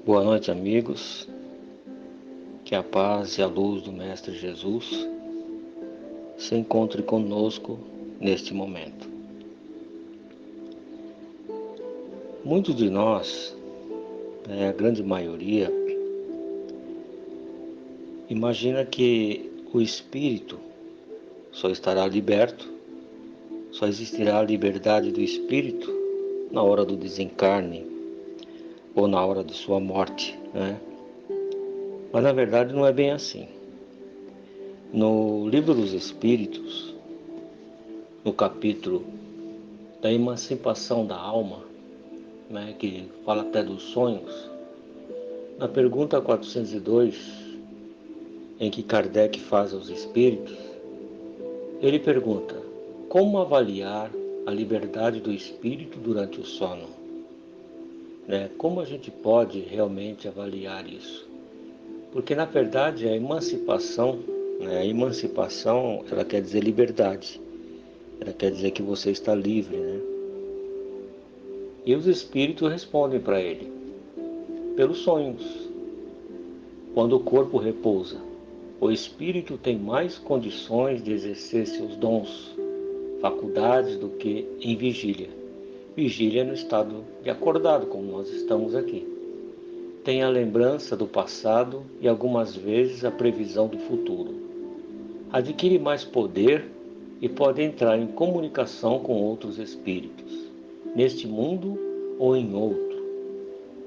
Boa noite, amigos. Que a paz e a luz do Mestre Jesus se encontre conosco neste momento. Muitos de nós, a grande maioria, imagina que o espírito só estará liberto, só existirá a liberdade do espírito na hora do desencarne ou na hora de sua morte, né? Mas na verdade não é bem assim. No Livro dos Espíritos, no capítulo da emancipação da alma, que fala até dos sonhos, na pergunta 402, em que Kardec faz aos espíritos, ele pergunta: como avaliar a liberdade do espírito durante o sono? Como a gente pode realmente avaliar isso? Porque na verdade a emancipação ela quer dizer liberdade, ela quer dizer que você está livre, E os espíritos respondem para ele pelos sonhos. Quando o corpo repousa, o espírito tem mais condições de exercer seus dons, faculdades do que em vigília. Vigília no estado de acordado, como nós estamos aqui. Tem a lembrança do passado e algumas vezes a previsão do futuro. Adquire mais poder e pode entrar em comunicação com outros espíritos, neste mundo ou em outro.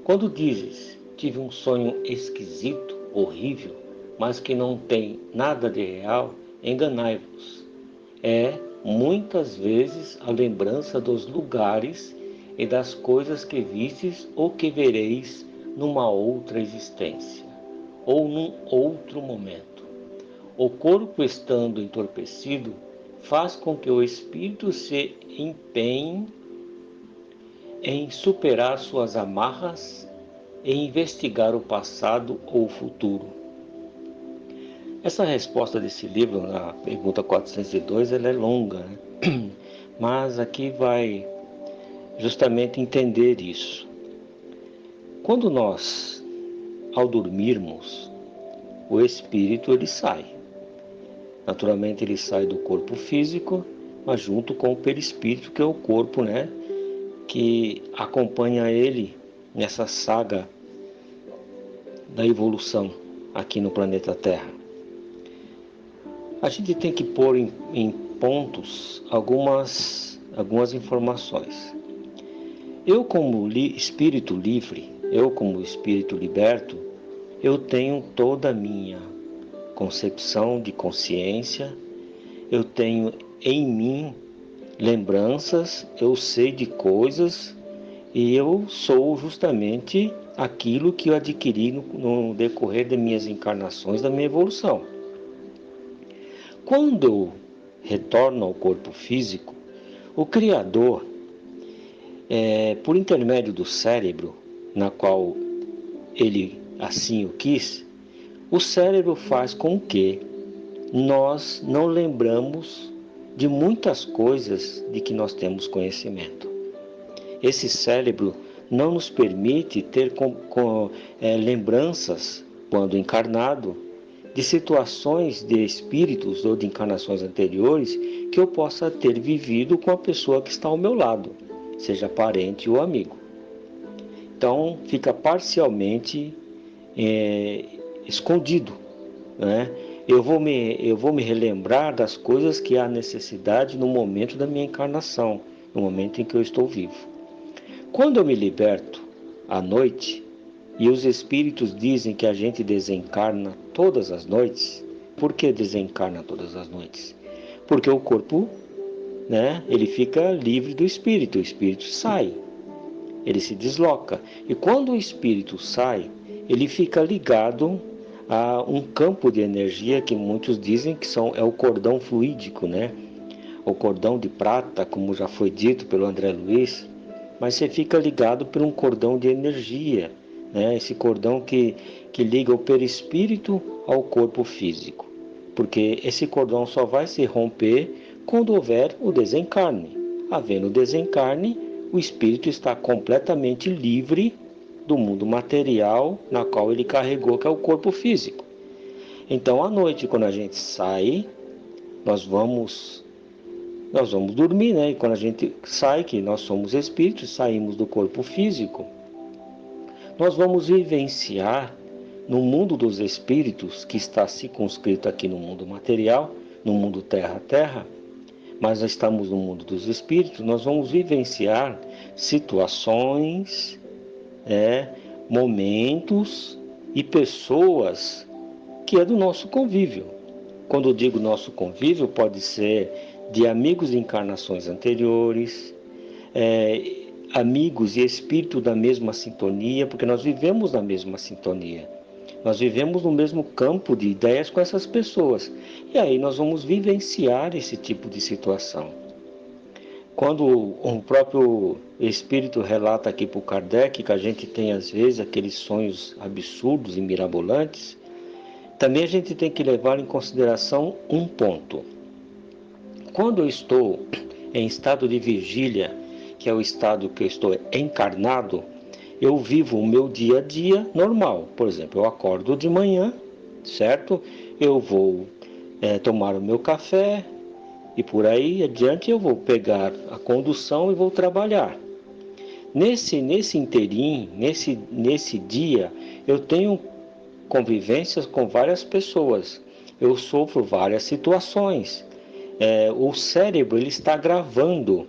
Quando dizes: tive um sonho esquisito, horrível, mas que não tem nada de real, enganai-vos. É, muitas vezes, a lembrança dos lugares e das coisas que vistes ou que vereis numa outra existência, ou num outro momento. O corpo, estando entorpecido, faz com que o espírito se empenhe em superar suas amarras e investigar o passado ou o futuro. Essa resposta desse livro, na pergunta 402, ela é longa, Mas aqui vai justamente entender isso. Quando nós, ao dormirmos, o espírito ele sai. Naturalmente ele sai do corpo físico, mas junto com o perispírito, que é o corpo, que acompanha ele nessa saga da evolução aqui no planeta Terra. A gente tem que pôr em pontos algumas informações. Eu, como espírito livre, eu, como espírito liberto, eu tenho toda a minha concepção de consciência, eu tenho em mim lembranças, eu sei de coisas e eu sou justamente aquilo que eu adquiri no decorrer de minhas encarnações, da minha evolução. Quando eu retorno ao corpo físico, o Criador, por intermédio do cérebro, na qual ele assim o quis, o cérebro faz com que nós não lembramos de muitas coisas de que nós temos conhecimento. Esse cérebro não nos permite ter lembranças, quando encarnado, de situações de espíritos ou de encarnações anteriores que eu possa ter vivido com a pessoa que está ao meu lado, seja parente ou amigo. Então fica parcialmente escondido, Eu vou me relembrar das coisas que há necessidade no momento da minha encarnação, no momento em que eu estou vivo. Quando eu me liberto à noite, e os espíritos dizem que a gente desencarna todas as noites. Por que desencarna todas as noites? Porque o corpo, ele fica livre do espírito, o espírito sai, ele se desloca. E quando o espírito sai, ele fica ligado a um campo de energia que muitos dizem que é o cordão fluídico, O cordão de prata, como já foi dito pelo André Luiz, mas você fica ligado por um cordão de energia, Esse cordão que liga o perispírito ao corpo físico, porque esse cordão só vai se romper quando houver o desencarne. Havendo o desencarne, o espírito está completamente livre do mundo material na qual ele carregou, que é o corpo físico. Então, à noite, quando a gente sai, nós vamos dormir, né? E quando a gente sai, que nós somos espíritos, saímos do corpo físico, nós vamos vivenciar no mundo dos espíritos, que está circunscrito aqui no mundo material, no mundo terra-terra, mas nós estamos no mundo dos espíritos, nós vamos vivenciar situações, momentos e pessoas que é do nosso convívio. Quando eu digo nosso convívio, pode ser de amigos de encarnações anteriores, amigos e espírito da mesma sintonia, porque nós vivemos na mesma sintonia. Nós vivemos no mesmo campo de ideias com essas pessoas. E aí nós vamos vivenciar esse tipo de situação. Quando o próprio Espírito relata aqui para o Kardec que a gente tem às vezes aqueles sonhos absurdos e mirabolantes, também a gente tem que levar em consideração um ponto. Quando eu estou em estado de vigília, que é o estado que eu estou encarnado, eu vivo o meu dia a dia normal. Por exemplo, eu acordo de manhã, certo? Eu vou tomar o meu café e por aí adiante eu vou pegar a condução e vou trabalhar. Nesse inteirinho, nesse dia, eu tenho convivências com várias pessoas. Eu sofro várias situações. O cérebro ele está gravando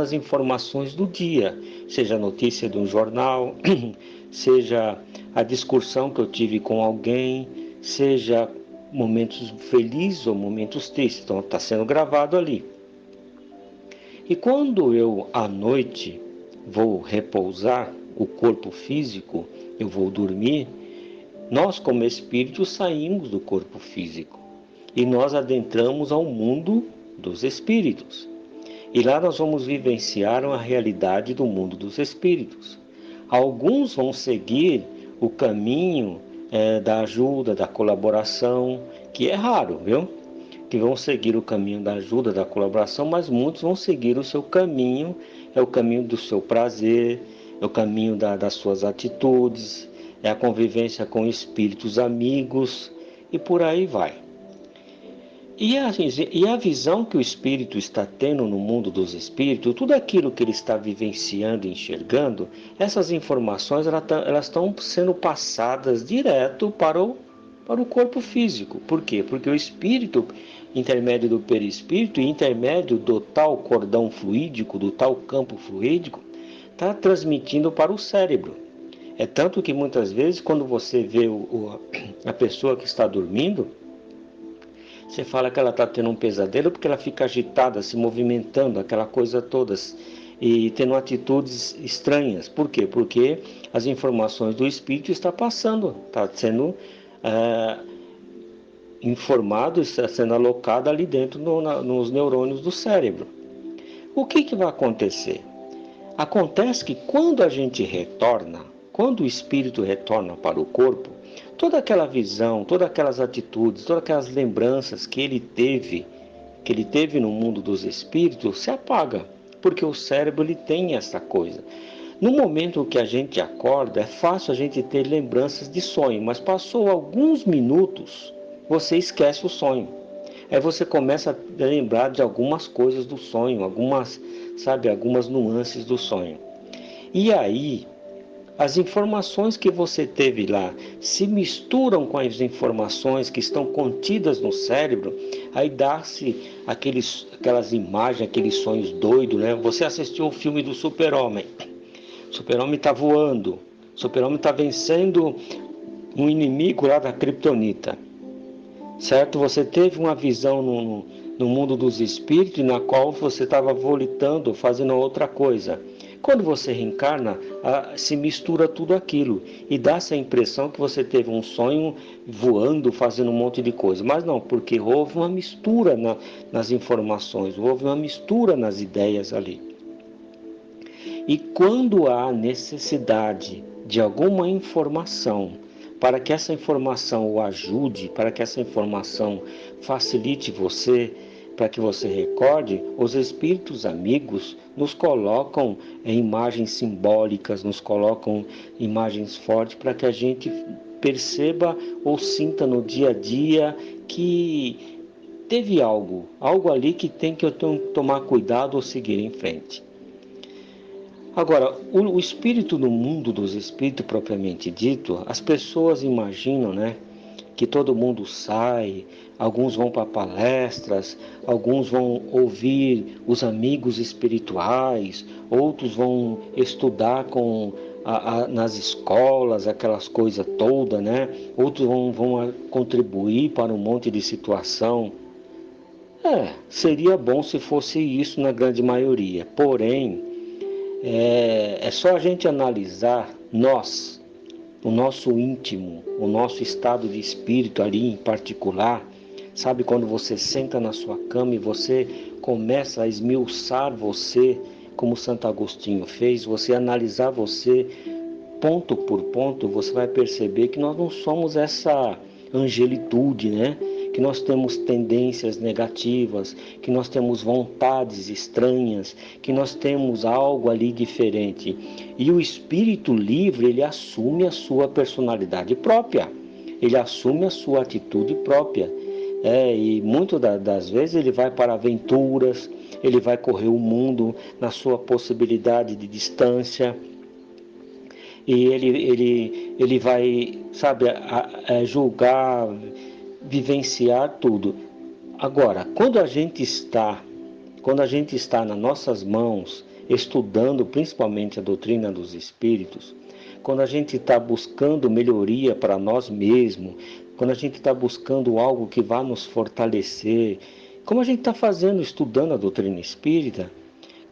as informações do dia, seja a notícia de um jornal, seja a discussão que eu tive com alguém, seja momentos felizes ou momentos tristes. Então está sendo gravado ali. E quando eu à noite vou repousar o corpo físico, eu vou dormir, nós como espíritos saímos do corpo físico e nós adentramos ao mundo dos espíritos. E lá nós vamos vivenciar a realidade do mundo dos espíritos. Alguns vão seguir o caminho da ajuda, da colaboração, que é raro, viu? Que vão seguir o caminho da ajuda, da colaboração, mas muitos vão seguir o seu caminho, é o caminho do seu prazer, é o caminho das suas atitudes, é a convivência com espíritos amigos e por aí vai. E a visão que o espírito está tendo no mundo dos espíritos, tudo aquilo que ele está vivenciando e enxergando, essas informações elas estão sendo passadas direto para o corpo físico. Por quê? Porque o espírito, intermédio do perispírito e intermédio do tal cordão fluídico, do tal campo fluídico, está transmitindo para o cérebro. É tanto que muitas vezes quando você vê a pessoa que está dormindo, você fala que ela está tendo um pesadelo porque ela fica agitada, se movimentando, aquela coisa toda, e tendo atitudes estranhas. Por quê? Porque as informações do espírito estão passando, está sendo informado, está sendo alocado ali dentro nos neurônios do cérebro. O que vai acontecer? Acontece que quando a gente retorna, quando o espírito retorna para o corpo, toda aquela visão, todas aquelas atitudes, todas aquelas lembranças que ele teve no mundo dos espíritos se apaga, porque o cérebro ele tem essa coisa. No momento que a gente acorda, é fácil a gente ter lembranças de sonho, mas passou alguns minutos, você esquece o sonho. Aí você começa a lembrar de algumas coisas do sonho, algumas nuances do sonho. E aí, as informações que você teve lá se misturam com as informações que estão contidas no cérebro, aí dá-se aquelas imagens, aqueles sonhos doidos, né? Você assistiu o filme do Super-Homem. O Super-Homem está voando. O Super-Homem está vencendo um inimigo lá da Kryptonita. Certo? Você teve uma visão no mundo dos espíritos na qual você estava volitando, fazendo outra coisa. Quando você reencarna, se mistura tudo aquilo e dá-se a impressão que você teve um sonho voando, fazendo um monte de coisa. Mas não, porque houve uma mistura nas informações, houve uma mistura nas ideias ali. E quando há necessidade de alguma informação, para que essa informação o ajude, para que essa informação facilite você, para que você recorde, os espíritos amigos nos colocam em imagens simbólicas, nos colocam imagens fortes para que a gente perceba ou sinta no dia a dia que teve algo ali que tem que eu tomar cuidado ou seguir em frente. Agora, o espírito no mundo dos espíritos propriamente dito, as pessoas imaginam, né, que todo mundo sai, alguns vão para palestras, alguns vão ouvir os amigos espirituais, outros vão estudar nas escolas, aquelas coisas todas, né? Outros vão contribuir para um monte de situação. Seria bom se fosse isso na grande maioria, porém, é só a gente analisar o nosso íntimo, o nosso estado de espírito ali em particular. Sabe quando você senta na sua cama e você começa a esmiuçar você, como Santo Agostinho fez, você analisar você ponto por ponto, você vai perceber que nós não somos essa angelitude, né? Que nós temos tendências negativas, que nós temos vontades estranhas, que nós temos algo ali diferente. E o espírito livre, ele assume a sua personalidade própria, ele assume a sua atitude própria. E muitas das vezes ele vai para aventuras, ele vai correr o mundo na sua possibilidade de distância, e ele vai, sabe, julgar, vivenciar tudo. Agora, quando a gente está nas nossas mãos, estudando principalmente a doutrina dos espíritos, quando a gente está buscando melhoria para nós mesmos, quando a gente está buscando algo que vá nos fortalecer, como a gente está fazendo, estudando a doutrina espírita,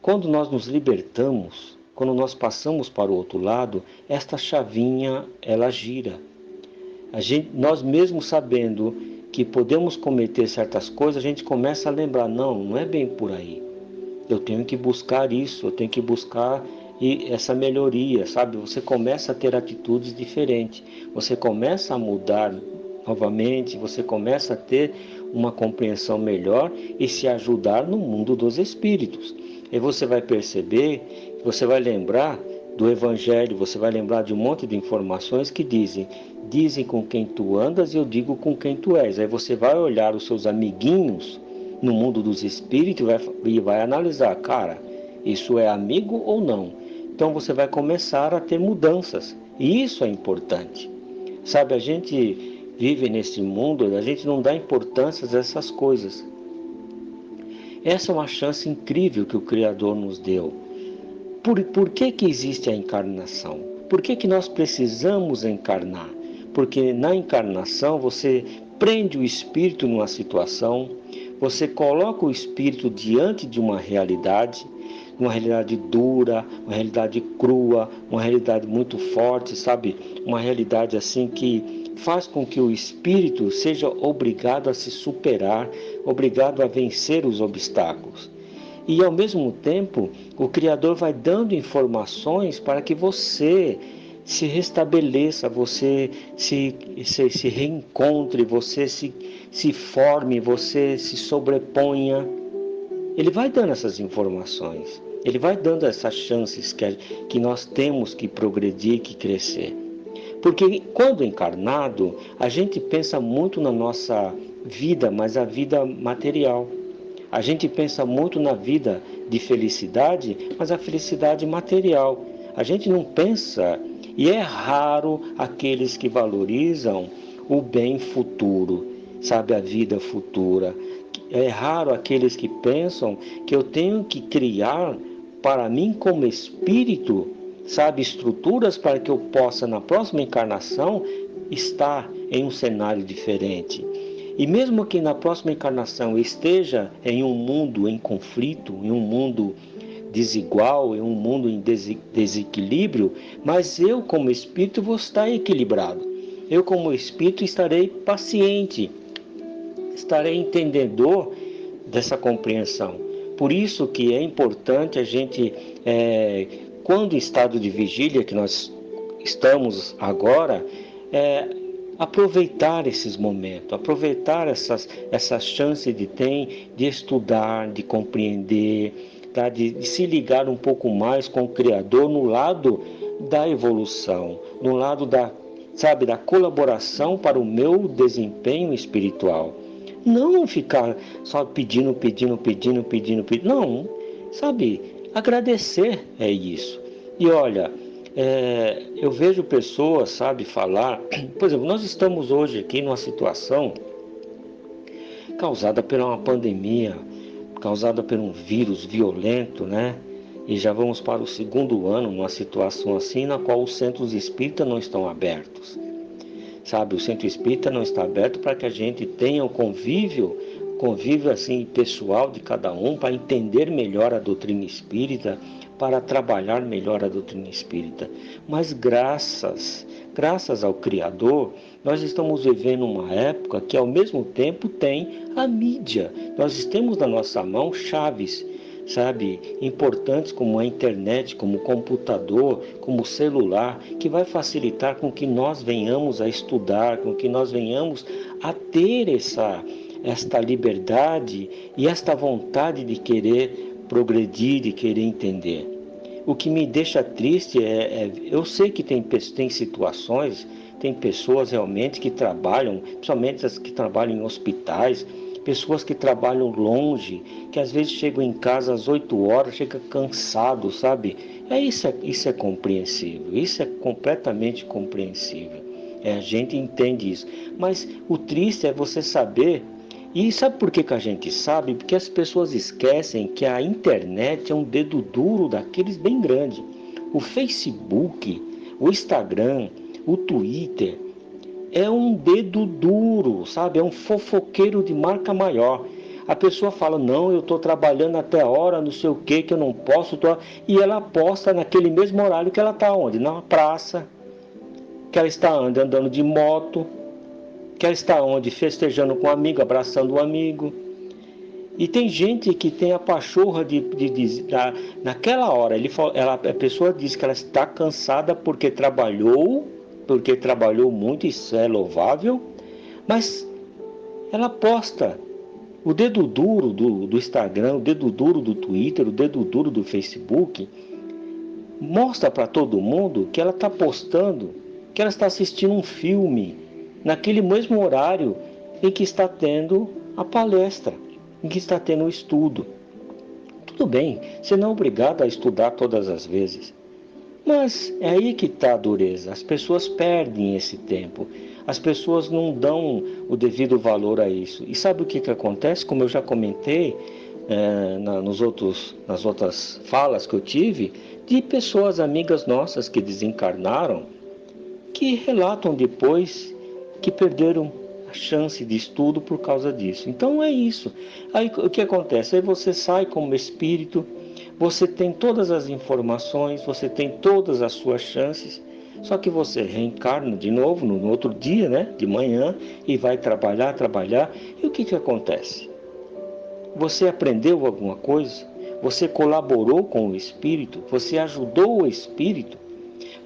quando nós nos libertamos, quando nós passamos para o outro lado, esta chavinha, ela gira. Nós mesmos sabendo que podemos cometer certas coisas, a gente começa a lembrar, não é bem por aí. Eu tenho que buscar isso, eu tenho que buscar essa melhoria, sabe? Você começa a ter atitudes diferentes, você começa a mudar novamente, você começa a ter uma compreensão melhor e se ajudar no mundo dos espíritos. E você vai perceber, você vai lembrar do Evangelho, você vai lembrar de um monte de informações que dizem com quem tu andas e eu digo com quem tu és. Aí você vai olhar os seus amiguinhos no mundo dos espíritos e vai analisar, cara, isso é amigo ou não? Então você vai começar a ter mudanças, e isso é importante. Sabe, a gente vive nesse mundo, a gente não dá importância a essas coisas. Essa é uma chance incrível que o Criador nos deu. Por que existe a encarnação? Por que nós precisamos encarnar? Porque na encarnação você prende o espírito numa situação, você coloca o espírito diante de uma realidade dura, uma realidade crua, uma realidade muito forte, sabe? Uma realidade assim que faz com que o espírito seja obrigado a se superar, obrigado a vencer os obstáculos. E ao mesmo tempo, o Criador vai dando informações para que você se restabeleça, você se reencontre, você se forme, você se sobreponha. Ele vai dando essas informações, ele vai dando essas chances que nós temos que progredir, que crescer. Porque quando encarnado, a gente pensa muito na nossa vida, mas a vida material. A gente pensa muito na vida de felicidade, mas a felicidade material. A gente não pensa, e é raro aqueles que valorizam o bem futuro, sabe, a vida futura. É raro aqueles que pensam que eu tenho que criar para mim como espírito, sabe, estruturas para que eu possa na próxima encarnação estar em um cenário diferente. E mesmo que na próxima encarnação eu esteja em um mundo em conflito, em um mundo desigual, em um mundo em desequilíbrio, mas eu como espírito vou estar equilibrado. Eu como espírito estarei paciente, estarei entendedor dessa compreensão. Por isso que é importante a gente, quando em estado de vigília, que nós estamos agora, aproveitar esses momentos, aproveitar essas chances de ter, de estudar, de compreender, tá? de se ligar um pouco mais com o Criador no lado da evolução, no lado da colaboração para o meu desempenho espiritual. Não ficar só pedindo. Não, agradecer é isso. E olha, eu vejo pessoas, falar. Por exemplo, nós estamos hoje aqui numa situação causada por uma pandemia, causada por um vírus violento, né? E já vamos para o segundo ano numa situação assim, na qual os centros espíritas não estão abertos. O centro espírita não está aberto para que a gente tenha o convívio assim pessoal de cada um, para entender melhor a doutrina espírita, para trabalhar melhor a doutrina espírita. Mas graças ao Criador, nós estamos vivendo uma época que ao mesmo tempo tem a mídia. Nós temos na nossa mão chaves, importantes como a internet, como o computador, como o celular, que vai facilitar com que nós venhamos a estudar, com que nós venhamos a ter esta liberdade e esta vontade de querer progredir, de querer entender. O que me deixa triste eu sei que tem situações, tem pessoas realmente que trabalham, principalmente as que trabalham em hospitais, pessoas que trabalham longe, que às vezes chegam em casa às 8 horas, chegam cansados, Isso é compreensível, isso é completamente compreensível. A gente entende isso. Mas o triste é você saber, e sabe por que a gente sabe? Porque as pessoas esquecem que a internet é um dedo duro daqueles bem grande. O Facebook, o Instagram, o Twitter, é um dedo duro, é um fofoqueiro de marca maior. A pessoa fala, não, eu estou trabalhando até a hora, não sei o que eu não posso. E ela posta naquele mesmo horário que ela está onde? Na praça, que ela está andando de moto, que ela está onde? Festejando com um amigo, abraçando um amigo. E tem gente que tem a pachorra naquela hora, a pessoa diz que ela está cansada porque trabalhou muito, isso é louvável, mas ela posta o dedo duro do Instagram, o dedo duro do Twitter, o dedo duro do Facebook, mostra para todo mundo que ela está postando, que ela está assistindo um filme, naquele mesmo horário em que está tendo a palestra, em que está tendo o estudo. Tudo bem, você não é obrigado a estudar todas as vezes. Mas é aí que está a dureza. As pessoas perdem esse tempo. As pessoas não dão o devido valor a isso. E sabe o que acontece? Como eu já comentei nas outras falas que eu tive, de pessoas amigas nossas que desencarnaram, que relatam depois que perderam a chance de estudo por causa disso. Então é isso. Aí o que acontece? Aí você sai como espírito, você tem todas as informações, você tem todas as suas chances, só que você reencarna de novo no outro dia, de manhã, e vai trabalhar. E o que acontece? Você aprendeu alguma coisa? Você colaborou com o espírito? Você ajudou o espírito?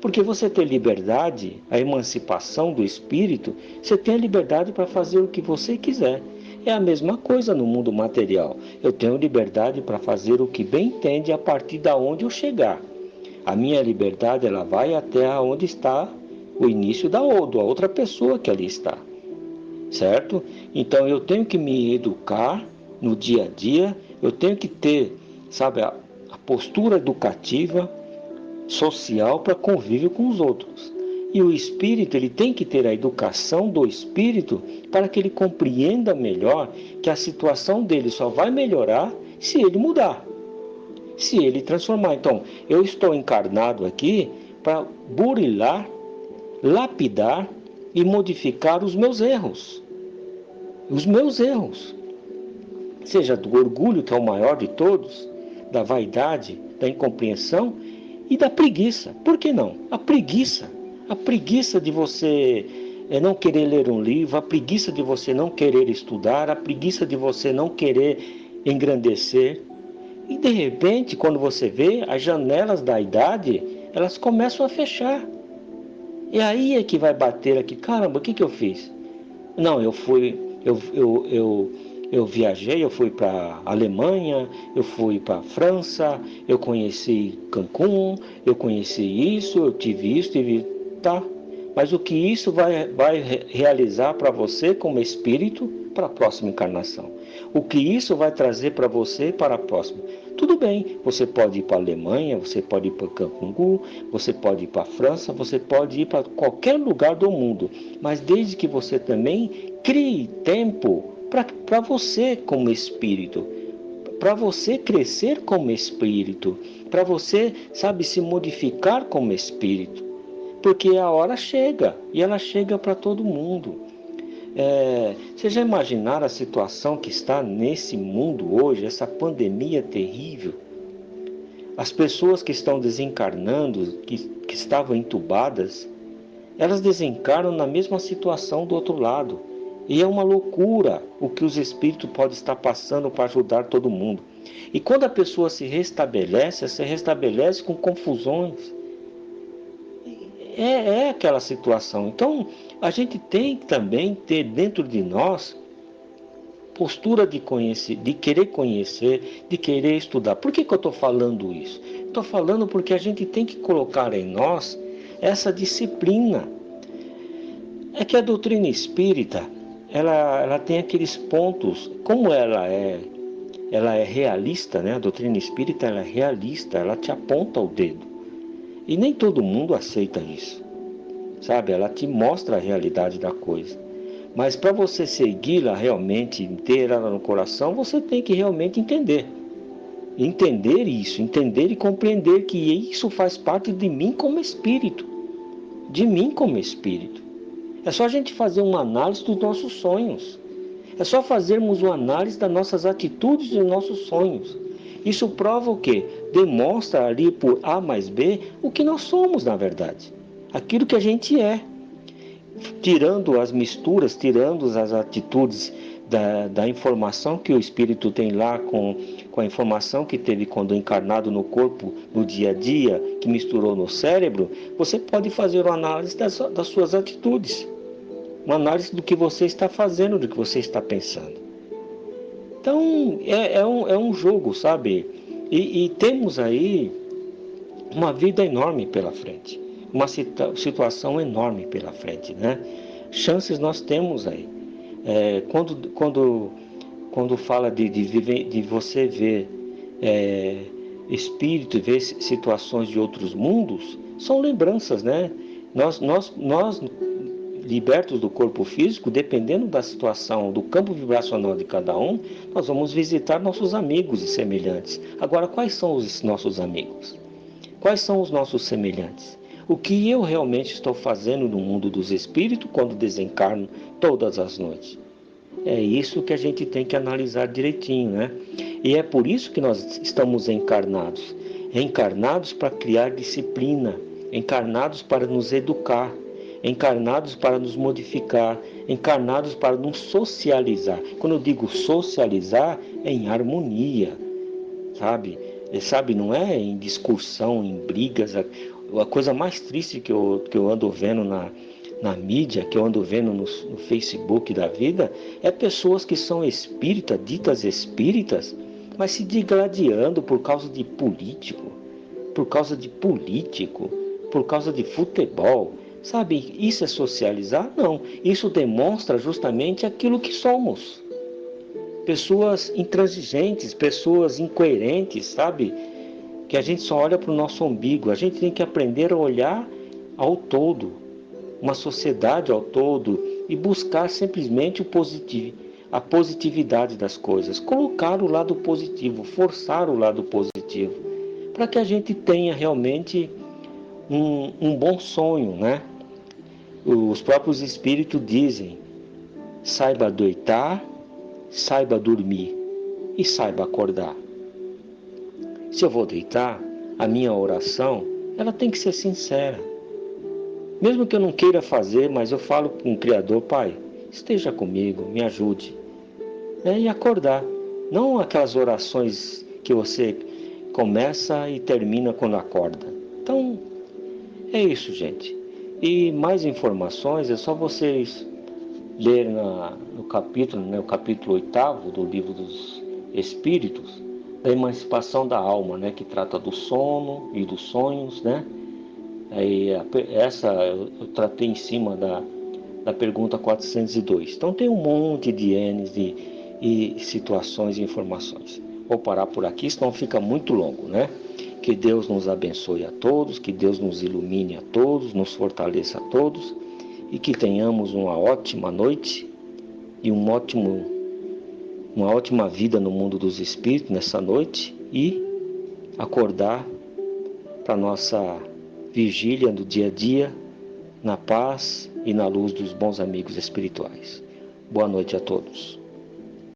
Porque você tem liberdade, a emancipação do espírito, você tem a liberdade para fazer o que você quiser. É a mesma coisa no mundo material. Eu tenho liberdade para fazer o que bem entende a partir de onde eu chegar. A minha liberdade ela vai até onde está o início da outra pessoa que ali está. Certo? Então eu tenho que me educar no dia a dia, eu tenho que ter, a postura educativa, social para convívio com os outros. E o espírito, ele tem que ter a educação do espírito para que ele compreenda melhor que a situação dele só vai melhorar se ele mudar, se ele transformar. Então, eu estou encarnado aqui para burilar, lapidar e modificar os meus erros. Seja do orgulho, que é o maior de todos, da vaidade, da incompreensão e da preguiça. Por que não? A preguiça de você não querer ler um livro, a preguiça de você não querer estudar, a preguiça de você não querer engrandecer. E de repente, quando você vê, as janelas da idade, elas começam a fechar. E aí é que vai bater aqui, caramba, o que que eu fiz? Não, eu viajei, eu fui para Alemanha, eu fui para França, eu conheci Cancún, eu conheci isso, eu tive isso, tive... Tá, mas o que isso vai realizar para você como espírito para a próxima encarnação? O que isso vai trazer para você para a próxima? Tudo bem, você pode ir para a Alemanha, você pode ir para Cancún, você pode ir para a França, você pode ir para qualquer lugar do mundo, mas desde que você também crie tempo para você como espírito, para você crescer como espírito, para você, sabe, se modificar como espírito, porque a hora chega e ela chega para todo mundo. Você já imaginaram a situação que está nesse mundo hoje, essa pandemia terrível? As pessoas que estão desencarnando, que estavam entubadas, elas desencarnam na mesma situação do outro lado. E é uma loucura o que os espíritos podem estar passando para ajudar todo mundo. E quando a pessoa se restabelece com confusões. É aquela situação. Então, a gente tem que também ter dentro de nós postura de conhecer, de querer conhecer, de querer estudar. Por que eu estou falando isso? Estou falando porque a gente tem que colocar em nós essa disciplina. É que a doutrina espírita, ela tem aqueles pontos, como ela é realista, né? A doutrina espírita ela é realista, ela te aponta o dedo. E nem todo mundo aceita isso, sabe? Ela te mostra a realidade da coisa. Mas para você segui-la realmente, ter ela no coração, você tem que realmente entender. Entender isso, entender e compreender que isso faz parte de mim como espírito. De mim como espírito. É só a gente fazer uma análise dos nossos sonhos. É só fazermos uma análise das nossas atitudes e dos nossos sonhos. Isso prova o quê? Demonstra ali por A mais B o que nós somos na verdade. Aquilo que a gente é. Tirando as misturas, tirando as atitudes da informação que o espírito tem lá com a informação que teve quando encarnado no corpo, no dia a dia, que misturou no cérebro, você pode fazer uma análise das suas atitudes. Uma análise do que você está fazendo, do que você está pensando. Então, é um jogo, sabe? E temos aí uma vida enorme pela frente. Uma situação enorme pela frente, né? Chances nós temos aí. Quando fala de você ver espírito e ver situações de outros mundos, são lembranças, né? Nós libertos do corpo físico, dependendo da situação, do campo vibracional de cada um, nós vamos visitar nossos amigos e semelhantes. Agora, quais são os nossos amigos? Quais são os nossos semelhantes? O que eu realmente estou fazendo no mundo dos espíritos quando desencarno todas as noites? É isso que a gente tem que analisar direitinho, né? E é por isso que nós estamos encarnados. Encarnados para criar disciplina, encarnados para nos educar, encarnados para nos modificar, encarnados para nos socializar. Quando eu digo socializar, é em harmonia, sabe? Sabe, não é em discussão, em brigas. A coisa mais triste que eu ando vendo na mídia, que eu ando vendo no Facebook da vida, é pessoas que são espíritas, ditas espíritas, mas se digladiando por causa de político, por causa de político, por causa de futebol. Sabe, isso é socializar? Não. Isso demonstra justamente aquilo que somos. Pessoas intransigentes, pessoas incoerentes, sabe? Que a gente só olha para o nosso umbigo. A gente tem que aprender a olhar ao todo, uma sociedade ao todo, e buscar simplesmente a positividade das coisas. Colocar o lado positivo, forçar o lado positivo, para que a gente tenha realmente um bom sonho, né? Os próprios espíritos dizem: saiba deitar, saiba dormir e saiba acordar. Se eu vou deitar, a minha oração, ela tem que ser sincera. Mesmo que eu não queira fazer, mas eu falo com o Criador: Pai, esteja comigo, me ajude. E acordar. Não aquelas orações que você começa e termina quando acorda. Então, é isso, gente. E mais informações é só vocês ler no capítulo, né, o capítulo 8º do Livro dos Espíritos, da emancipação da alma, né, que trata do sono e dos sonhos, né? Aí, essa eu tratei em cima da pergunta 402. Então tem um monte de N's e situações e informações. Vou parar por aqui, senão fica muito longo, né? Que Deus nos abençoe a todos, que Deus nos ilumine a todos, nos fortaleça a todos e que tenhamos uma ótima noite e uma ótima vida no mundo dos espíritos nessa noite e acordar para nossa vigília do dia a dia na paz e na luz dos bons amigos espirituais. Boa noite a todos.